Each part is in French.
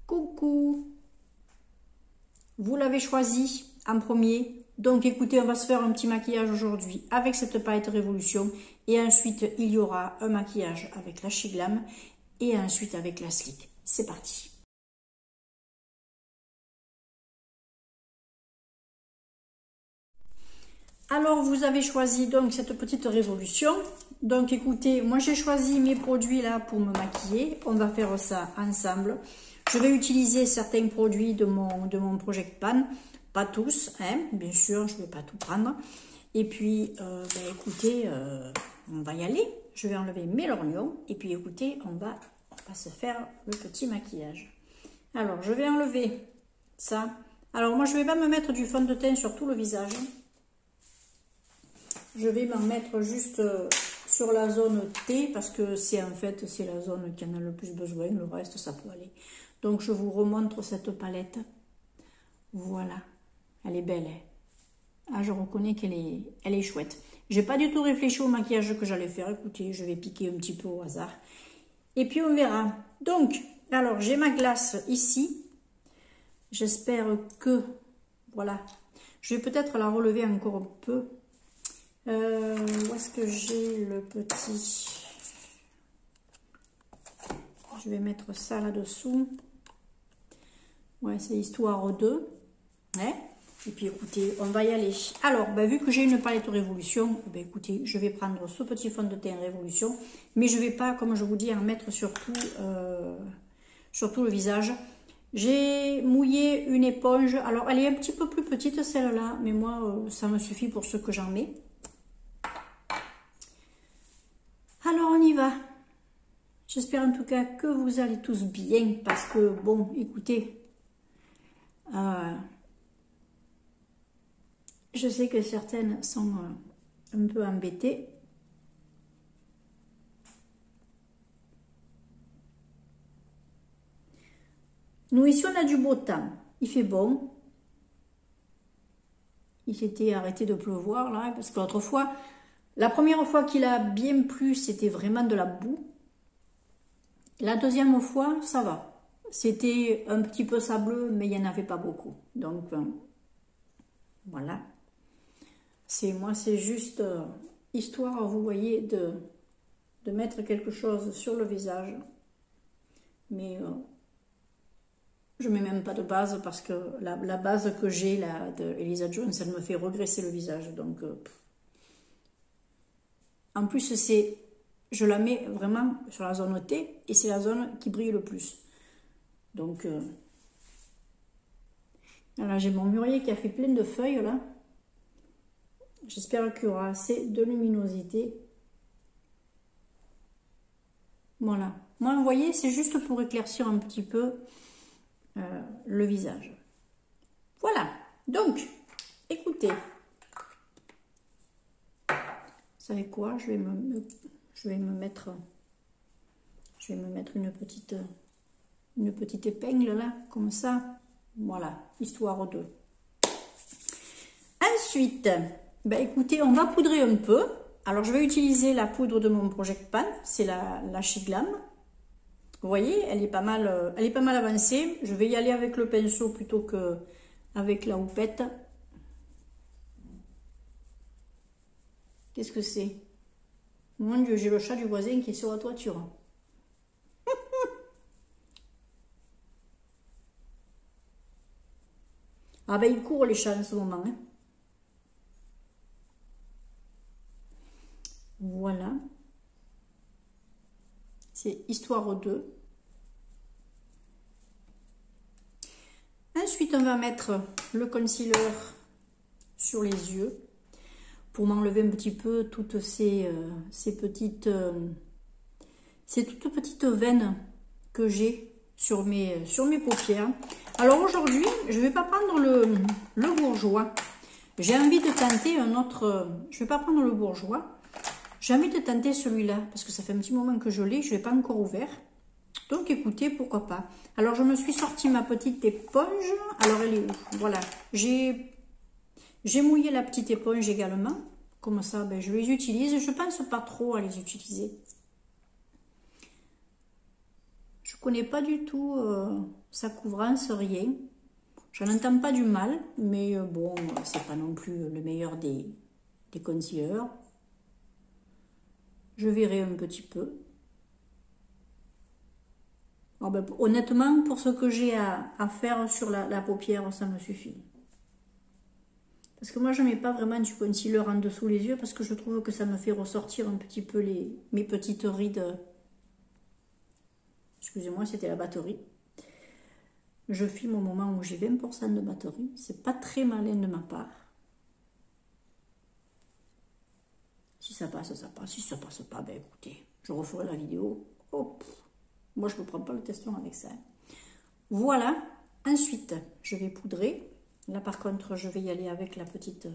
Coucou! Vous l'avez choisi en premier. Donc écoutez, on va se faire un petit maquillage aujourd'hui avec cette palette Révolution. Et ensuite, il y aura un maquillage avec la She Glam. Et ensuite avec la Sleek. C'est parti! Alors, vous avez choisi donc cette petite Révolution. Donc écoutez, moi j'ai choisi mes produits là pour me maquiller. On va faire ça ensemble. Je vais utiliser certains produits de mon Project Pan. Pas tous, hein, bien sûr, je ne vais pas tout prendre. Et puis, écoutez, on va y aller. Je vais enlever mes lorgnons. Et puis écoutez, on va se faire le petit maquillage. Alors, je vais enlever ça. Alors moi, je ne vais pas me mettre du fond de teint sur tout le visage. Je vais m'en mettre juste sur la zone T parce que c'est la zone qui en a le plus besoin. Le reste, ça peut aller. Donc, je vous remontre cette palette. Voilà. Elle est belle. Hein. Ah, je reconnais elle est chouette. J'ai pas du tout réfléchi au maquillage que j'allais faire. Écoutez, je vais piquer un petit peu au hasard. Et puis, on verra. Donc, alors, j'ai ma glace ici. J'espère que... Voilà. Je vais peut-être la relever encore un peu. Où est-ce que j'ai le petit? Je vais mettre ça là-dessous. Ouais, c'est histoire 2. Ouais. Et puis écoutez, on va y aller. Alors, vu que j'ai une palette Révolution, écoutez, je vais prendre ce petit fond de teint Révolution. Mais je ne vais pas, comme je vous dis, en mettre sur tout le visage. J'ai mouillé une éponge. Alors, elle est un petit peu plus petite celle-là. Mais moi, ça me suffit pour ce que j'en mets. Alors, on y va. J'espère en tout cas que vous allez tous bien parce que, bon, écoutez, je sais que certaines sont un peu embêtées. Nous, ici, on a du beau temps. Il fait bon. Il s'était arrêté de pleuvoir, là, parce que l'autre fois... La première fois qu'il a bien plu, c'était vraiment de la boue. La deuxième fois, ça va. C'était un petit peu sableux, mais il n'y en avait pas beaucoup. Donc, voilà. Moi, c'est juste histoire, vous voyez, de mettre quelque chose sur le visage. Mais je ne mets même pas de base parce que la base que j'ai là de Elisa Jones, elle me fait regresser le visage. Donc... En plus, je la mets vraiment sur la zone T et c'est la zone qui brille le plus. Donc, là, j'ai mon mûrier qui a fait plein de feuilles, là. J'espère qu'il y aura assez de luminosité. Voilà. Moi, vous voyez, c'est juste pour éclaircir un petit peu le visage. Voilà. Donc, écoutez. Vous savez quoi, je vais me mettre une petite épingle là, comme ça. Voilà, histoire 2. Ensuite, écoutez, on va poudrer un peu. Alors, je vais utiliser la poudre de mon Project Pan, c'est la She Glam. Vous voyez, elle est pas mal avancée. Je vais y aller avec le pinceau plutôt que avec la houppette. Qu'est-ce que c'est? Mon Dieu, j'ai le chat du voisin qui est sur la toiture. Ah il court les chats en ce moment. Hein. Voilà. C'est histoire 2. Ensuite, on va mettre le concealer sur les yeux. Pour m'enlever un petit peu toutes ces toutes petites veines que j'ai sur mes paupières. Alors aujourd'hui, je ne vais pas prendre le bourgeois. J'ai envie de tenter un autre... Je ne vais pas prendre le bourgeois. J'ai envie de tenter celui-là, parce que ça fait un petit moment que je l'ai, je ne l'ai pas encore ouvert. Donc écoutez, pourquoi pas. Alors je me suis sorti ma petite éponge. Alors elle est où? Voilà. J'ai mouillé la petite éponge également. Comme ça, je les utilise. Je ne pense pas trop à les utiliser. Je connais pas du tout sa couvrance, rien. J'en entends pas du mal, mais bon, c'est pas non plus le meilleur des concealers. Je verrai un petit peu. Alors ben, honnêtement, pour ce que j'ai à faire sur la paupière, ça me suffit. Parce que moi, je ne mets pas vraiment du concealer en dessous les yeux parce que je trouve que ça me fait ressortir un petit peu mes petites rides. Excusez-moi, c'était la batterie. Je filme au moment où j'ai 20% de batterie. C'est pas très malin de ma part. Si ça passe, ça passe. Si ça passe pas, ben écoutez, je referai la vidéo. Oh, moi, je ne prends pas le teston avec ça. Voilà. Ensuite, je vais poudrer. Là, par contre, je vais y aller avec la petite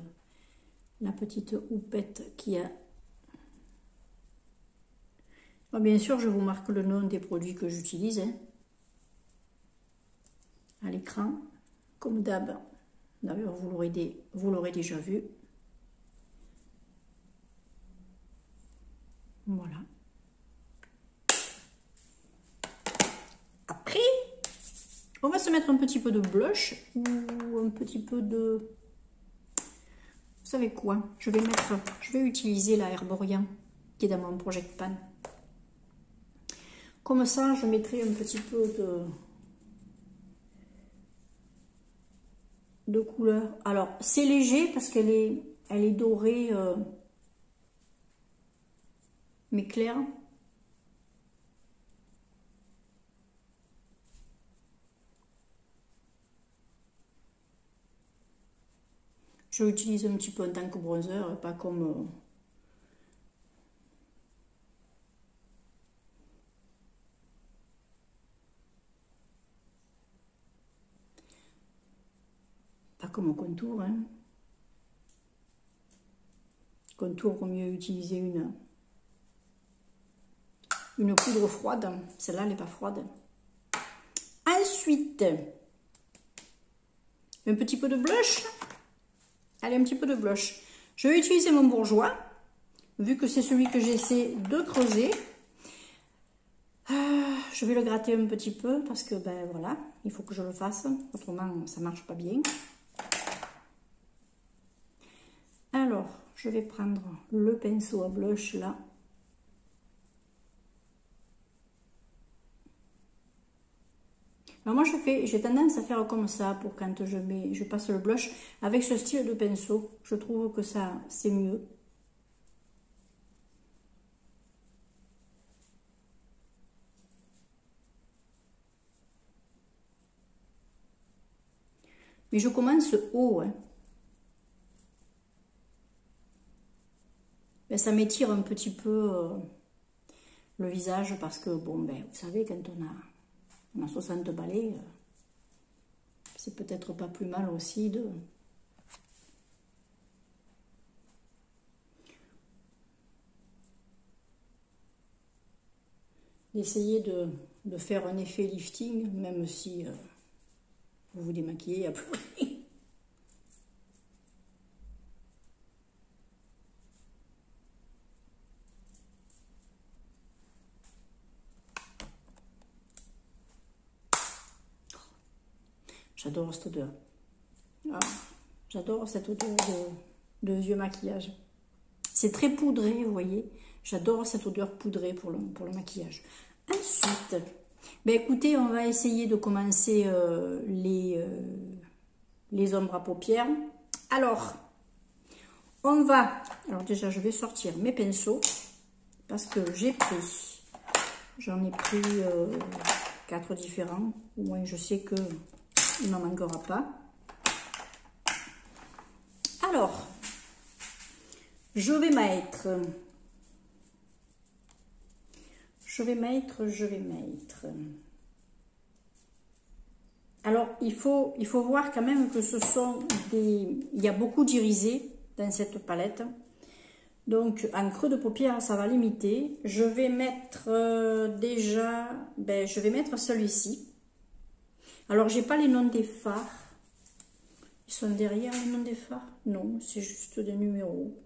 houppette qui a... Bon, bien sûr, je vous marque le nom des produits que j'utilise. Hein. À l'écran, comme d'hab. D'ailleurs, vous l'aurez déjà vu. Voilà. Après, on va se mettre un petit peu de blush ou un petit peu de... Vous savez quoi? Je vais utiliser la Herborian qui est dans mon Project Pan. Comme ça, je mettrai un petit peu de couleur. Alors, c'est léger parce qu'elle est dorée, mais claire. Je l'utilise un petit peu en tant que bronzer, pas comme... pas comme au contour. Hein. Contour, vaut mieux utiliser une poudre froide. Celle-là, elle n'est pas froide. Ensuite, un petit peu de blush. Allez, un petit peu de blush. Je vais utiliser mon bourgeois, vu que c'est celui que j'essaie de creuser. Je vais le gratter un petit peu parce que, ben voilà, il faut que je le fasse. Autrement, ça ne marche pas bien. Alors, je vais prendre le pinceau à blush là. Alors moi j'ai tendance à faire comme ça pour quand je passe le blush avec ce style de pinceau. Je trouve que ça c'est mieux. Mais je commence haut. Hein. Ben, ça m'étire un petit peu le visage parce que bon ben vous savez quand on a 60 balais, c'est peut-être pas plus mal aussi d'essayer de faire un effet lifting, même si vous vous démaquillez à plus rien. J'adore cette odeur. Ah, j'adore cette odeur de vieux maquillage. C'est très poudré, vous voyez. J'adore cette odeur poudrée pour le maquillage. Ensuite, ben écoutez, on va essayer de commencer les ombres à paupières. Alors, on va... Alors déjà, je vais sortir mes pinceaux parce que j'en ai pris 4 différents. Au moins, je sais que il n'en manquera pas. Alors, je vais mettre. Alors, il faut voir quand même que ce sont des... Il y a beaucoup d'irisés dans cette palette. Donc, en creux de paupière, ça va limiter. Je vais mettre déjà... Ben, je vais mettre celui-ci. Alors, j'ai pas les noms des fards. Ils sont derrière les noms des fards? Non, c'est juste des numéros.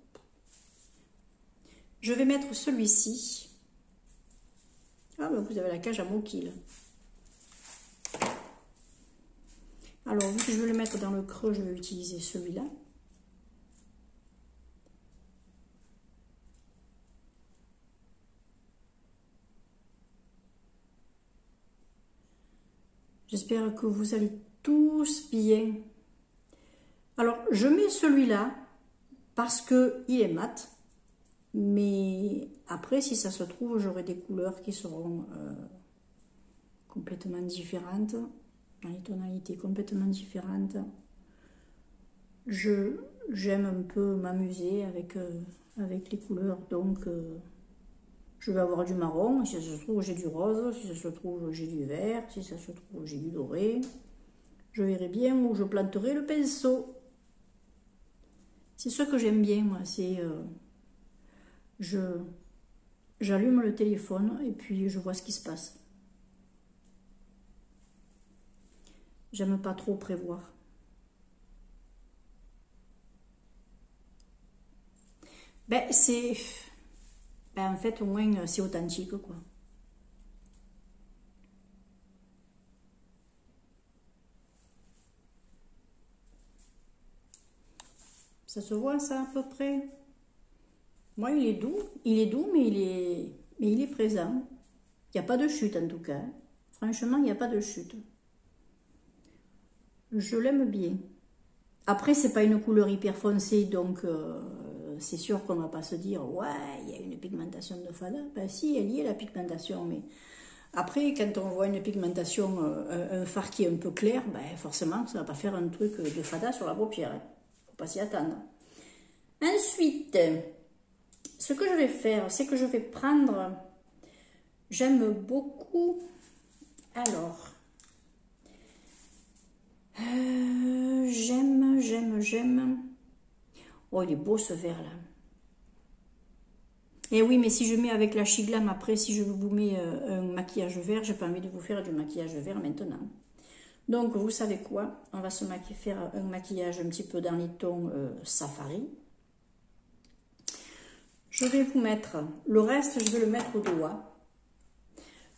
Je vais mettre celui-ci. Ah, ben vous avez la cage à moquille. Alors, vu que je vais le mettre dans le creux, je vais utiliser celui-là. J'espère que vous allez tous bien. Alors, je mets celui-là parce qu'il est mat. Mais après, si ça se trouve, j'aurai des couleurs qui seront complètement différentes, dans les tonalités complètement différentes. J'aime un peu m'amuser avec les couleurs, donc je vais avoir du marron, si ça se trouve j'ai du rose, si ça se trouve j'ai du vert, si ça se trouve j'ai du doré. Je verrai bien où je planterai le pinceau. C'est ce que j'aime bien, moi, c'est... j'allume le téléphone et puis je vois ce qui se passe. J'aime pas trop prévoir. Ben, c'est... Ben, en fait, au moins, c'est authentique, quoi. Ça se voit, ça, à peu près? Moi, il est doux. Il est doux, mais il est présent. Il n'y a pas de chute, en tout cas. Franchement, il n'y a pas de chute. Je l'aime bien. Après, c'est pas une couleur hyper foncée, donc c'est sûr qu'on va pas se dire ouais, il y a une pigmentation de fada. Ben si, elle y est la pigmentation, mais après, quand on voit une pigmentation, un fard qui est un peu clair, ben forcément, ça va pas faire un truc de fada sur la paupière. Hein. Faut pas s'y attendre. Ensuite, ce que je vais faire, c'est que je vais prendre. J'aime beaucoup. Alors. J'aime. Oh, il est beau ce vert là. Et oui, mais si je mets avec la Chiglam après, si je vous mets un maquillage vert, j'ai pas envie de vous faire du maquillage vert maintenant. Donc, vous savez quoi? On va se faire un maquillage un petit peu dans les tons safari. Je vais vous mettre, le reste, je vais le mettre au doigt.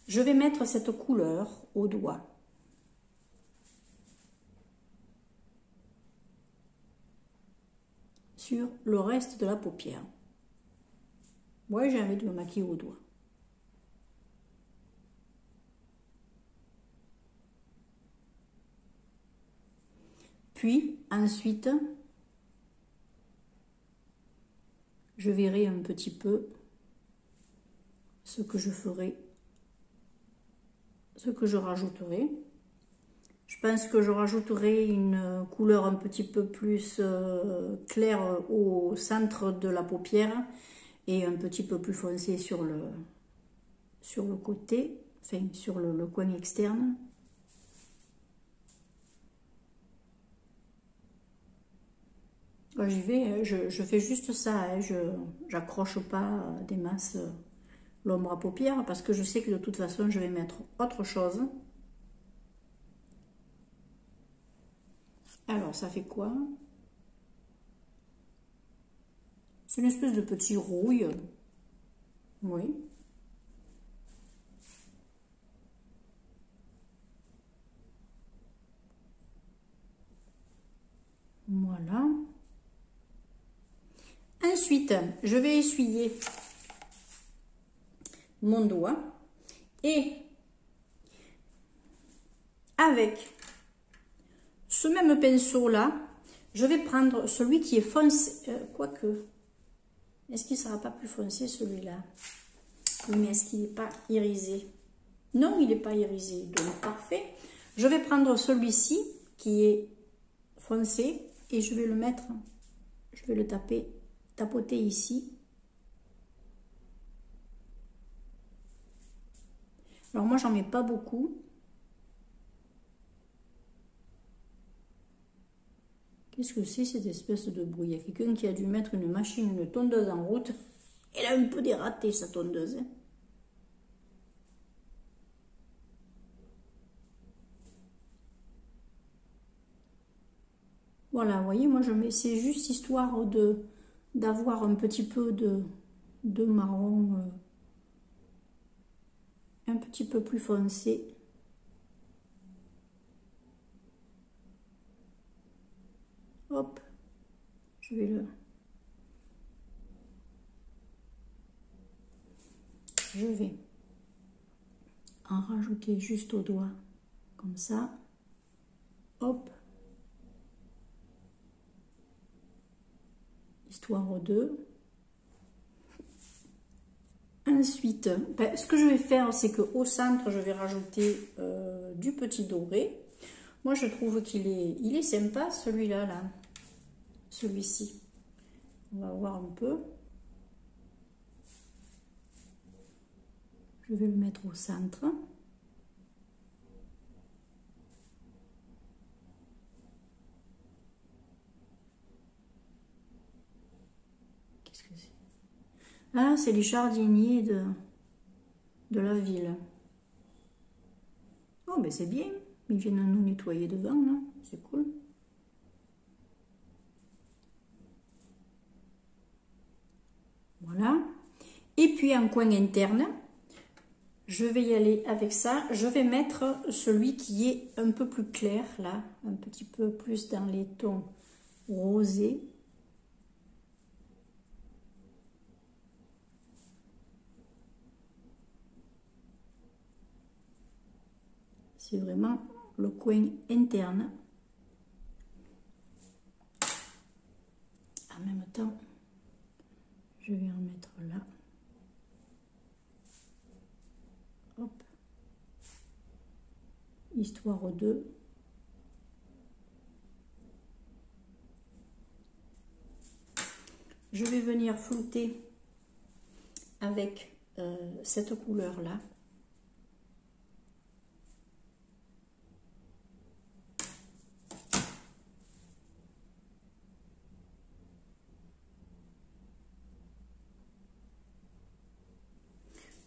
Je vais mettre cette couleur au doigt. Sur le reste de la paupière. Moi, j'ai envie de me maquiller au doigt. Puis, ensuite, je verrai un petit peu ce que je ferai, ce que je rajouterai. Je pense que je rajouterai une couleur un petit peu plus claire au centre de la paupière et un petit peu plus foncé sur le côté, enfin sur le coin externe. J'y vais, je fais juste ça, hein, je n'accroche pas des masses l'ombre à paupières parce que je sais que de toute façon je vais mettre autre chose. Alors ça fait quoi? C'est une espèce de petit rouille. Oui. Voilà. Ensuite, je vais essuyer mon doigt et avec ce même pinceau là, je vais prendre celui qui est foncé, quoique, est-ce qu'il ne sera pas plus foncé celui-là? Oui, mais est-ce qu'il n'est pas irisé? Non, il n'est pas irisé, donc parfait. Je vais prendre celui-ci qui est foncé et je vais le mettre, je vais le tapoter ici. Alors moi, j'en mets pas beaucoup. Qu'est-ce que c'est cette espèce de bruit? Il y a quelqu'un qui a dû mettre une machine, une tondeuse en route. Elle a un peu dératé, sa tondeuse. Hein. Voilà, vous voyez, moi je mets, c'est juste histoire d'avoir un petit peu de marron un petit peu plus foncé. hop, je vais en rajouter juste au doigt, comme ça, hop, histoire de. Ensuite, ce que je vais faire, c'est qu'au centre, je vais rajouter du petit doré. Moi, je trouve qu'il est sympa, celui-là, là. Celui-ci. On va voir un peu. Je vais le mettre au centre. Qu'est-ce que c'est? Ah, c'est les jardiniers de la ville. Oh, mais c'est bien. Ils viennent nous nettoyer devant, là. C'est cool. Voilà. Et puis, en coin interne, je vais y aller avec ça. Je vais mettre celui qui est un peu plus clair, là. Un petit peu plus dans les tons rosés. C'est vraiment le coin interne. En même temps, je vais en mettre là. Hop. Histoire de. Je vais venir flouter avec cette couleur-là.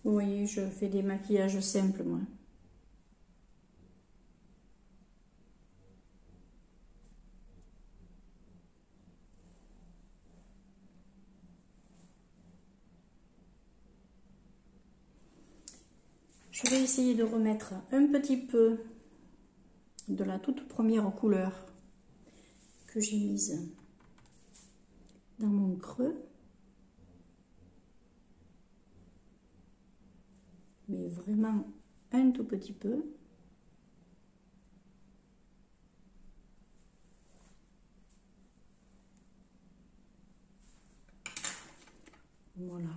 Vous voyez, je fais des maquillages simples, moi. Je vais essayer de remettre un petit peu de la toute première couleur que j'ai mise dans mon creux. Mais vraiment un tout petit peu. Voilà.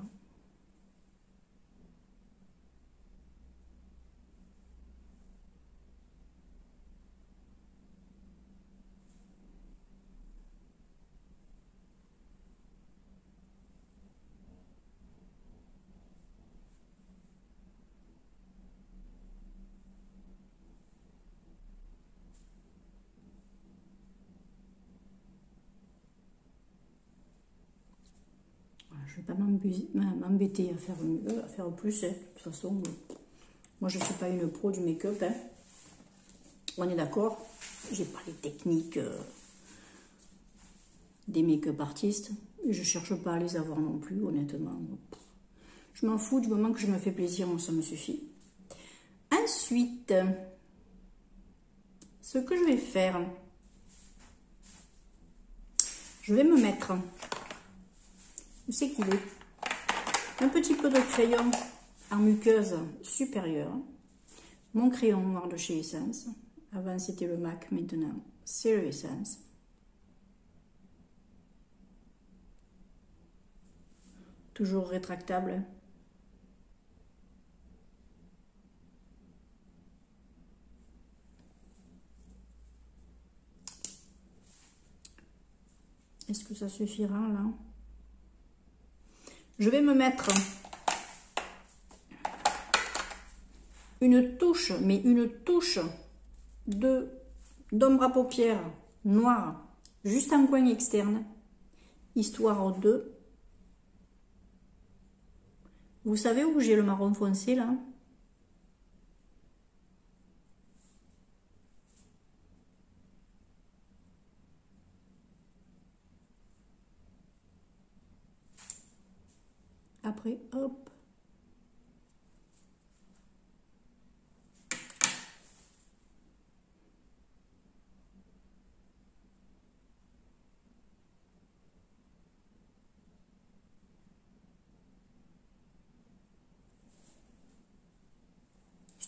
Je ne vais pas m'embêter à faire mieux, à faire plus. Hein. De toute façon, moi je ne suis pas une pro du make-up. Hein. On est d'accord, j'ai pas les techniques des make-up artistes. Je ne cherche pas à les avoir non plus, honnêtement. Je m'en fous du moment que je me fais plaisir, moi, ça me suffit. Ensuite, ce que je vais faire, je vais me mettre, où c'est qu'il est, un petit peu de crayon en muqueuse supérieure. Mon crayon noir de chez Essence. Avant c'était le MAC, maintenant c'est le Essence. Toujours rétractable. Est-ce que ça suffira là? Je vais me mettre une touche, mais une touche d'ombre à paupières noire, juste en coin externe, histoire de... Vous savez où j'ai le marron foncé là? Après, hop.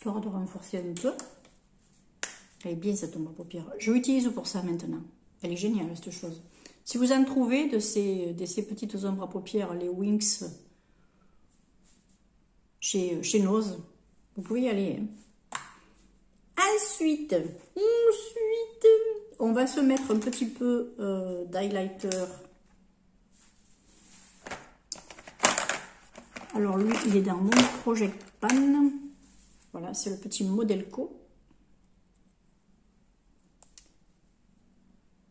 histoire de renforcer un peu. Elle est bien cette ombre à paupières. Je l'utilise pour ça maintenant. Elle est géniale cette chose. Si vous en trouvez de ces petites ombres à paupières, les Wings chez Nose, vous pouvez y aller. Ensuite, on va se mettre un petit peu d'highlighter. Alors lui, il est dans mon Project Pan. Voilà, c'est le petit Modelco.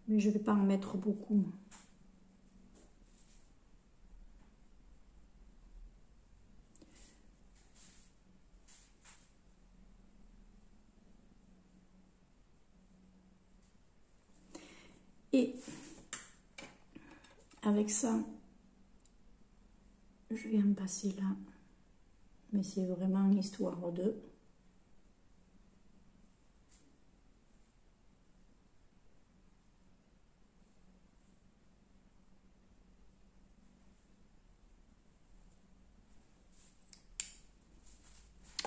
Mais je ne vais pas en mettre beaucoup. Et avec ça, je vais en passer là. Mais c'est vraiment l'histoire de...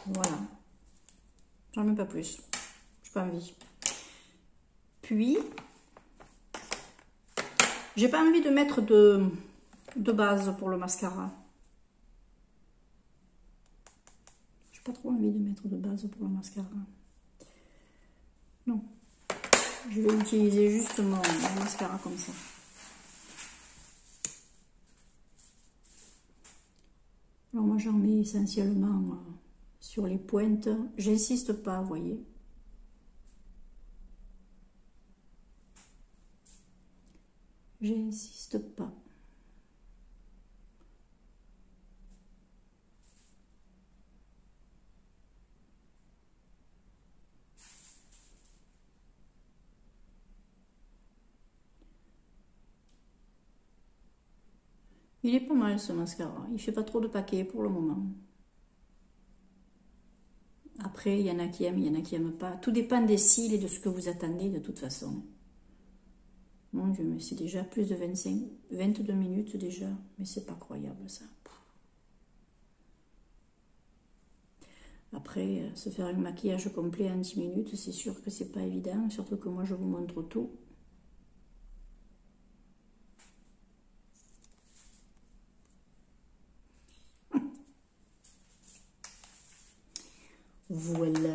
Voilà. J'en mets pas plus. J'ai pas envie. Puis, j'ai pas envie de mettre de base pour le mascara. J'ai pas trop envie de mettre de base pour le mascara. Non. Je vais utiliser justement le mascara comme ça. Alors moi j'en mets essentiellement sur les pointes. J'insiste pas, vous voyez. J'insiste pas. Il est pas mal ce mascara. Il fait pas trop de paquets pour le moment. Après, il y en a qui aiment, il y en a qui n'aiment pas. Tout dépend des cils et de ce que vous attendez de toute façon. Mon Dieu, mais c'est déjà plus de 22 minutes déjà. Mais c'est pas croyable ça. Après, se faire un maquillage complet en 10 minutes, c'est sûr que c'est pas évident. Surtout que moi, je vous montre tout. Voilà.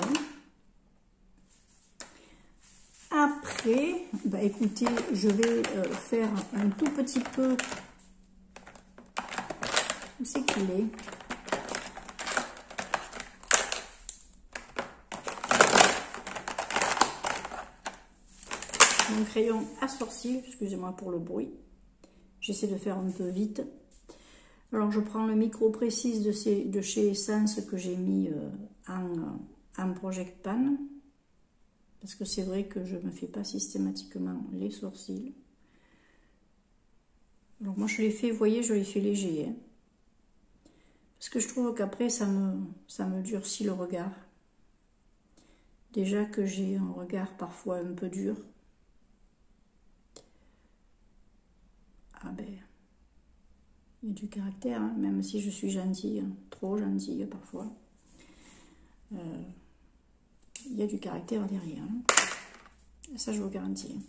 Après, bah écoutez, je vais faire un tout petit peu... Où c'est qu'il est? Mon crayon à sourcil, excusez-moi pour le bruit. J'essaie de faire un peu vite. Alors je prends le micro précise de chez Essence que j'ai mis en Project Pan. Parce que c'est vrai que je ne me fais pas systématiquement les sourcils. Donc moi je les fais, vous voyez, je les fais légers. Hein. Parce que je trouve qu'après ça me durcit le regard. Déjà que j'ai un regard parfois un peu dur. Ah ben, il y a du caractère, hein, même si je suis gentille, hein, trop gentille parfois. Il y a du caractère derrière. Hein. Ça, je vous garantis.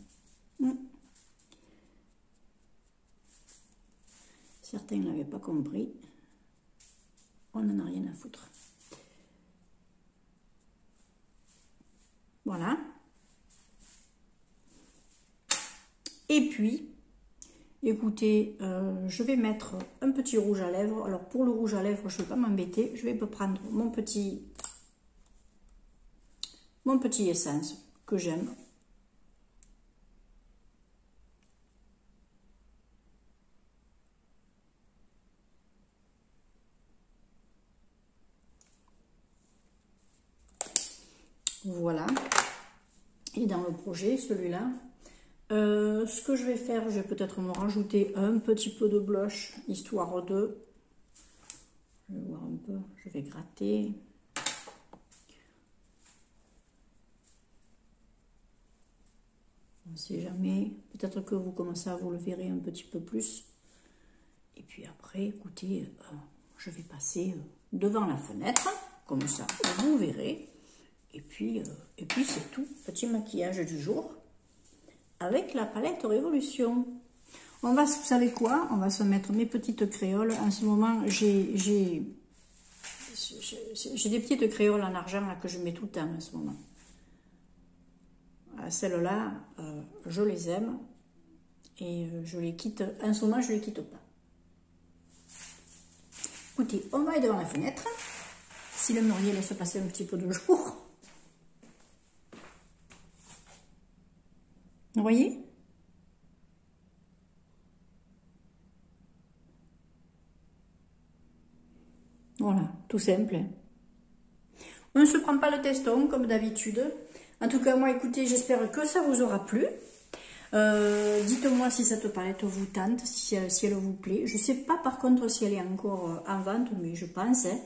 Certains ne l'avaient pas compris. On n'en a rien à foutre. Voilà. Et puis, écoutez, je vais mettre un petit rouge à lèvres. Alors, pour le rouge à lèvres, je ne vais pas m'embêter. Je vais prendre mon petit essence que j'aime. Voilà. Et dans le projet, celui-là, ce que je vais faire, je vais peut-être me rajouter un petit peu de blush, histoire de... Je vais voir un peu, je vais gratter. On ne sait jamais. Peut-être que vous commencez à vous le verrez un petit peu plus. Et puis après, écoutez, je vais passer devant la fenêtre, comme ça, vous verrez. Et puis c'est tout. Petit maquillage du jour avec la palette Révolution. On va, vous savez quoi? On va se mettre mes petites créoles. En ce moment, j'ai des petites créoles en argent là, que je mets tout le temps en ce moment. Celles-là, je les aime. Et je les quitte. En ce moment, je les quitte pas. Écoutez, on va aller devant la fenêtre. Si le mûrier laisse passer un petit peu de jour. Vous voyez? Voilà, tout simple. On ne se prend pas le teston comme d'habitude. En tout cas, moi, écoutez, j'espère que ça vous aura plu. Dites-moi si cette palette vous tente, si elle vous plaît. Je ne sais pas par contre si elle est encore en vente, mais je pense. Hein.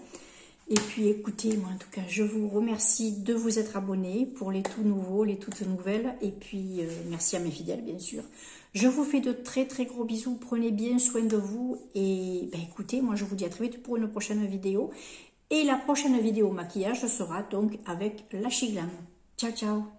Et puis écoutez, moi en tout cas, je vous remercie de vous être abonnés pour les tout nouveaux, les toutes nouvelles. Et puis merci à mes fidèles, bien sûr. Je vous fais de très très gros bisous. Prenez bien soin de vous. Et ben, écoutez, moi je vous dis à très vite pour une prochaine vidéo. Et la prochaine vidéo maquillage sera donc avec la Chiglam. Ciao, ciao!